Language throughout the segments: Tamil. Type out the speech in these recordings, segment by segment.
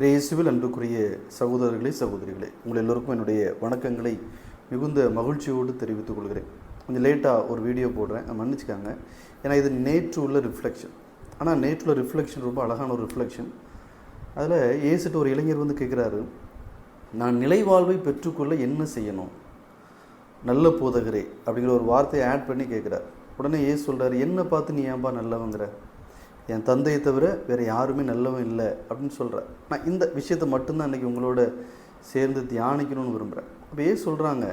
இயேசுவில் அன்புக்குரிய சகோதரர்களே சகோதரிகளே, உங்கள் எல்லோருக்கும் என்னுடைய வணக்கங்களை மிகுந்த மகிழ்ச்சியோடு தெரிவித்துக் கொள்கிறேன். கொஞ்சம் லேட்டாக ஒரு வீடியோ போடுறேன், மன்னிச்சுக்காங்க. ஏன்னா இது நேற்று உள்ள ரிஃப்ளெக்ஷன். ஆனால் நேற்று உள்ள ரிஃப்ளெக்ஷன் ரொம்ப அழகான ஒரு ரிஃப்ளெக்ஷன். அதில் ஏசிட்டு ஒரு இளைஞர் வந்து கேட்குறாரு, நான் நிலைவாழ்வை பெற்றுக்கொள்ள என்ன செய்யணும் நல்ல போதகரே அப்படிங்கிற ஒரு வார்த்தையை ஆட் பண்ணி கேட்குறார். உடனே ஏசு சொல்கிறார், என்னை பார்த்து நீ ஏன்பா நல்லவங்கிற, என் தந்தையை தவிர வேறு யாருமே நல்லவன் இல்லை அப்படின்னு சொல்கிறேன். நான் இந்த விஷயத்தை மட்டும்தான் இன்றைக்கி உங்களோட சேர்ந்து தியானிக்கணும்னு விரும்புகிறேன். அப்போ ஏன் சொல்கிறாங்க,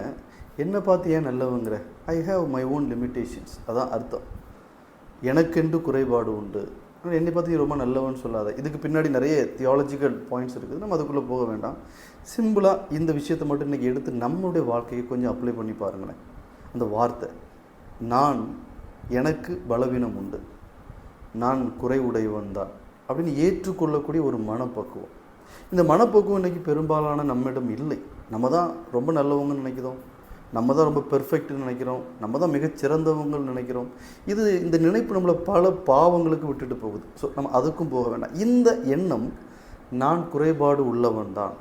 என்னை பார்த்து ஏன் நல்லவங்கிற, I have my own limitations. அதான் அர்த்தம். எனக்கென்று குறைபாடு உண்டு, என்னை பார்த்து ரொம்ப நல்லவன்னு சொல்லாத. இதுக்கு பின்னாடி நிறைய தியாலஜிக்கல் பாயிண்ட்ஸ் இருக்குது, நம்ம அதுக்குள்ளே போக வேண்டாம். சிம்பிளாக இந்த விஷயத்தை மட்டும் இன்றைக்கி எடுத்து நம்மளுடைய வாழ்க்கையை கொஞ்சம் அப்ளை பண்ணி பாருங்களேன். அந்த வார்த்தை, நான் எனக்கு பலவீனம் உண்டு, நான் குறை உடையவன் தான் அப்படின்னு ஏற்றுக்கொள்ளக்கூடிய ஒரு மனப்பக்குவம். இந்த மனப்பக்குவம் இன்றைக்கி பெரும்பாலான நம்மிடம் இல்லை. நம்ம தான் ரொம்ப நல்லவங்கன்னு நினைக்கிறோம், நம்ம தான் ரொம்ப பெர்ஃபெக்ட்னு நினைக்கிறோம், நம்ம தான் மிகச்சிறந்தவங்கன்னு நினைக்கிறோம். இந்த நினைப்பு நம்மளை பல பாவங்களுக்கு விட்டுட்டு போகுது. ஸோ நம்ம அதுக்கும் போக வேண்டாம். இந்த எண்ணம், நான் குறைபாடு உள்ளவன் தான்,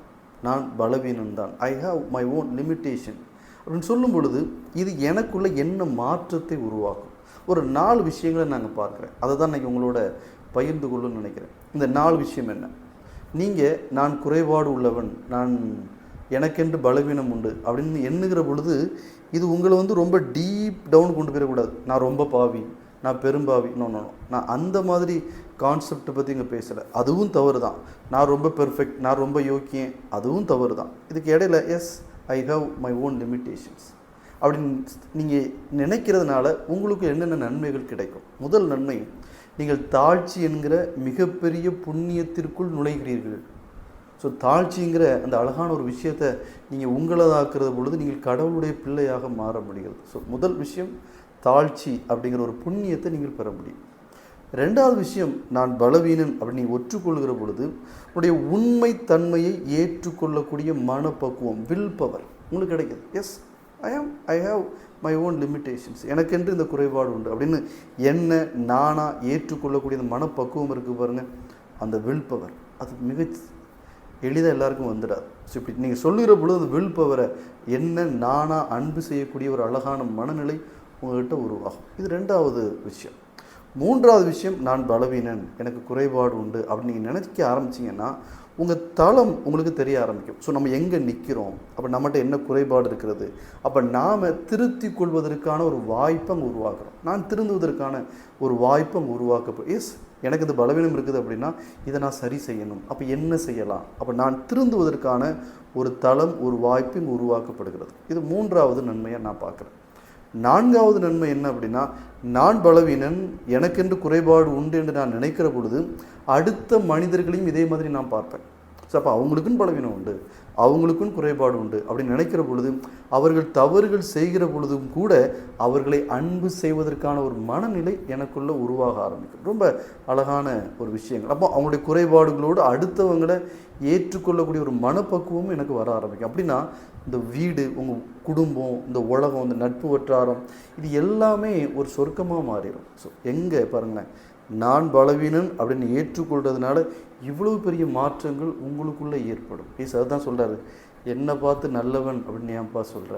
நான் பலவீனன் தான், ஐ ஹாவ் மை ஓன் லிமிட்டேஷன் அப்படின்னு சொல்லும் பொழுது இது எனக்குள்ள என்ன மாற்றத்தை உருவாக்கும். ஒரு 4 விஷயங்களை நாங்கள் பார்க்குறேன். அதை தான் இன்றைக்கி உங்களோட பகிர்ந்து கொள்ளணும்னு நினைக்கிறேன். இந்த 4 விஷயம் என்ன? நீங்கள் நான் குறைபாடு உள்ளவன், நான் எனக்கென்று பலவீனம் உண்டு அப்படின்னு எண்ணுகிற பொழுது இது உங்களை வந்து ரொம்ப டீப் டவுன் கொண்டு போயிடக்கூடாது. நான் ரொம்ப பாவி, நான் பெரும்பாவி, நான் அந்த மாதிரி கான்செப்டை பற்றி இங்கே பேசலை. அதுவும் தவறு தான். நான் ரொம்ப பெர்ஃபெக்ட், நான் ரொம்ப யோக்கியன், அதுவும் தவறு தான். இதுக்கு இடையில yes I have my own limitations அப்படின்னு நீங்கள் நினைக்கிறதுனால உங்களுக்கு என்னென்ன நன்மைகள் கிடைக்கும்? முதல் நன்மை, நீங்கள் தாழ்ச்சி என்கிற மிகப்பெரிய புண்ணியத்திற்குள் நுழைகிறீர்கள். ஸோ தாழ்ச்சிங்கிற அந்த அழகான ஒரு விஷயத்தை நீங்கள் உங்களதாக்குற பொழுது நீங்கள் கடவுளுடைய பிள்ளையாக மாற முடிகிறது. ஸோ முதல் விஷயம், தாழ்ச்சி அப்படிங்கிற ஒரு புண்ணியத்தை நீங்கள் பெற முடியும். 2வது விஷயம், நான் பலவீனன் அப்படின்னு நீங்கள் ஒற்றுக்கொள்கிற பொழுது உங்களுடைய உண்மைத்தன்மையை ஏற்றுக்கொள்ளக்கூடிய மனப்பக்குவம், வில் பவர் உங்களுக்கு கிடைக்குது. Yes I have my own limitations, எனக்கென்று இந்த குறைபாடு உண்டு அப்படின்னு என்ன நானாக ஏற்றுக்கொள்ளக்கூடிய அந்த மனப்பக்குவம் இருக்குது பாருங்கள், அந்த வில் பவர். அது மிக எளிதாக எல்லாருக்கும் வந்துடாது. ஸோ இப்படி நீங்கள் சொல்லுகிற பொழுது அந்த வில் பவரை என்ன நானாக அன்பு செய்யக்கூடிய ஒரு அழகான மனநிலை உங்கள்கிட்ட உருவாகும். இது 2வது விஷயம். 3வது விஷயம், நான் பலவீனன், எனக்கு குறைபாடு உண்டு அப்படின்னு நீங்கள் நினைக்க ஆரம்பிச்சிங்கன்னா உங்கள் தளம் உங்களுக்கு தெரிய ஆரம்பிக்கும். ஸோ நம்ம எங்கே நிற்கிறோம், அப்போ நம்மகிட்ட என்ன குறைபாடு இருக்கிறது, அப்போ நாம் திருத்தி கொள்வதற்கான ஒரு வாய்ப்பை அங்கே உருவாக்குறோம். நான் திருந்துவதற்கான ஒரு வாய்ப்பை அங்கே உருவாக்கப்படும். எஸ், எனக்கு இந்த பலவீனம் இருக்குது அப்படின்னா இதை நான் சரி செய்யணும், அப்போ என்ன செய்யலாம், அப்போ நான் திருந்துவதற்கான ஒரு தளம், ஒரு வாய்ப்பு இங்கே உருவாக்கப்படுகிறது. இது 3வது நன்மையாக நான் பார்க்குறேன். 4வது நன்மை என்ன அப்படின்னா, நான் பலவீனன், எனக்கென்று குறைபாடு உண்டு என்று நான் நினைக்கிற பொழுது அடுத்த மனிதர்களையும் இதே மாதிரி நான் பார்ப்பேன். ஸோ அப்போ அவங்களுக்குன்னு பலவீனம் உண்டு, அவங்களுக்கும் குறைபாடு உண்டு அப்படின்னு நினைக்கிற பொழுது அவர்கள் தவறுகள் செய்கிற பொழுதும் கூட அவர்களை அன்பு செய்வதற்கான ஒரு மனநிலை எனக்குள்ளே உருவாக ஆரம்பிக்கும். ரொம்ப அழகான ஒரு விஷயங்கள். அப்போ அவங்களுடைய குறைபாடுகளோடு அடுத்தவங்களை ஏற்றுக்கொள்ளக்கூடிய ஒரு மனப்பக்குவமும் எனக்கு வர ஆரம்பிக்கும். அப்படின்னா இந்த வீடு, உங்கள் குடும்பம், இந்த உலகம், இந்த நட்பு வட்டாரம், இது எல்லாமே ஒரு சொர்க்கமாக மாறிடும். ஸோ எங்கே பாருங்களேன், நான் பலவீனன் அப்படின்னு ஏற்றுக்கொள்றதுனால இவ்வளவு பெரிய மாற்றங்கள் உங்களுக்குள்ளே ஏற்படும். ப்ளீஸ் அதுதான் சொல்கிறாரு, என்னை பார்த்து நல்லவன் அப்படின்னு ஏன்பா சொல்கிற,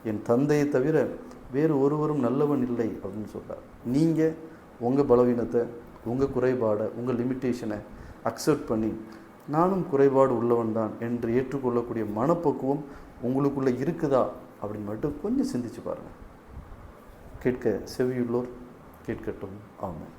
என் தந்தையை தவிர வேறு ஒருவரும் நல்லவன் இல்லை அப்படின்னு சொல்கிறார். நீங்கள் உங்கள் பலவீனத்தை, உங்கள் குறைபாடை, உங்கள் லிமிட்டேஷனை அக்செப்ட் பண்ணி நானும் குறைபாடு உள்ளவன் தான் என்று ஏற்றுக்கொள்ளக்கூடிய மனப்பக்குவம் உங்களுக்குள்ளே இருக்குதா அப்படின்னு மட்டும் கொஞ்சம் சிந்திச்சு பாருங்கள். கேட்க செவியுள்ளோர் கேட்கட்டும். ஆமாம்.